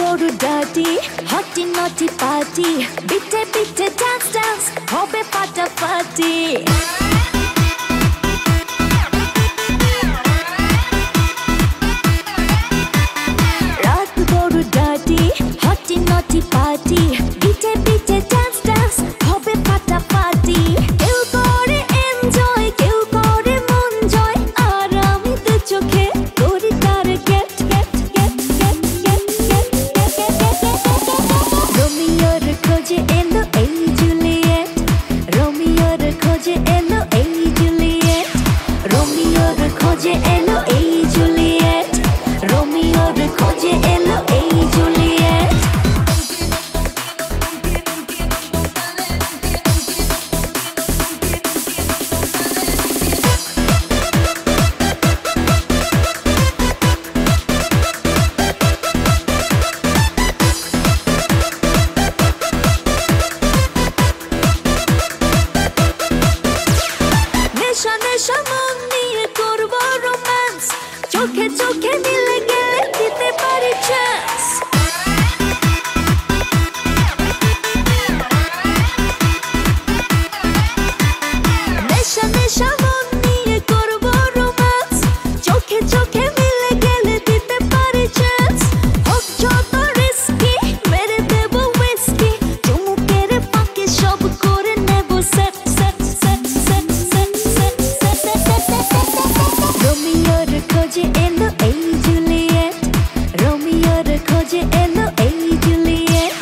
বড় ডাটি হটি নটি পার্টি বিটে বিটে ডান্স ডান্স হবে ফাটাফাটি রাত বড় ডাটি হটি নটি পার্টি বিটে বিটে ডান্স ডান্স হবে ফাটাফাটি কেউ করে এনজয় কেউ করে মন জয় আর আমি তো চোখে করি তার get get get get get get রোমিওর খোঁজে এলো এই জুলিয়েট রোমিওর খোঁজে এলো এই জুলিয়েট রোমিওর খোঁজে এলো এই জুলিয়েট রোমিওর খোঁজে এলো এই জুলিয়েট নেশা নেশা মন নিয়ে করব রোম্যান্স চোখে চোখে মিলে গেলে দিতে পারি চান্স নেশা নেশা মন নিয়ে করব রোম্যান্স চোখে চোখে মিলে গেলে দিতে পারি চান্স হোক যত রিস্কি মেরে দেব হুইস্কি চুমুকের ফাঁকে সব করে নেব set set set set set set রোমিওর খোঁজে এলো এই জুলিয়েট রোমিওর খোঁজে এলো এই জুলিয়েট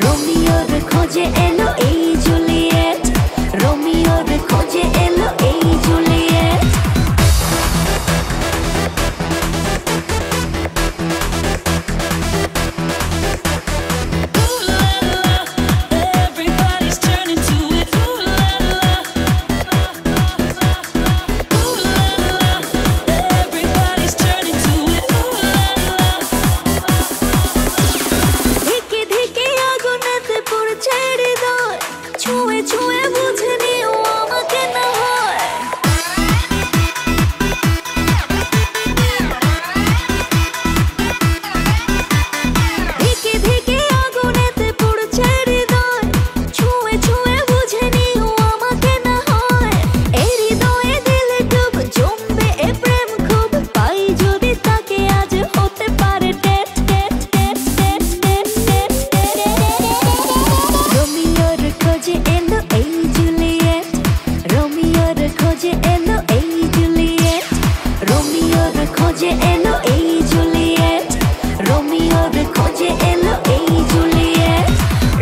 রোমিওর খোঁজে এলো এই জুলিয়েট রোমিওর খোঁজে এলো এই Juliet Everybody's turning to it. Ooh la la. Ooh la la. Everybody's turning to it. Ooh la la. ধিকে ধিকে আগুনেতে পড়ছে হৃদয় ছুঁয়ে ছুঁয়ে বুঝে নিও আমাকে না হয় ধিকে ধিকে আগুনেতে পড়ছে হৃদয় ছুঁয়ে ছুঁয়ে বুঝে নিও আমাকে না হয় এই হৃদয়ে দিলে ডুব জমবে এ প্রেম খুব পাই যদি তাকে আজ হতে পারে date date date date date date রোমিওর খোঁজে এলো এই জুলিয়েট রোমিওর খোঁজে এলো এই জুলিয়েট রোমিওর খোঁজে এলো এই জুলিয়েট রোমিওর খোঁজে এলো এই জুলিয়েট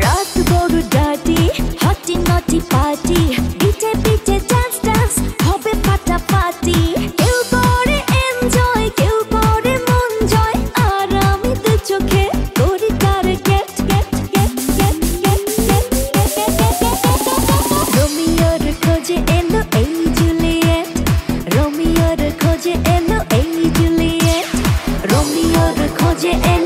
রাত বড় ডাটি হটি নটি পার্টি বিটে বিটে ডান্স ডান্স হবে ফাটাফাটি কেউ করে এনজয় কেউ করে মন জয় আর আমি তো চোখে করি তার get get get get get get রোমিওর খোঁজে এলো এই জুলিয়েট রোমিওর খোঁজে এলো এই জুলিয়েট রোমিওর খোঁজে এলো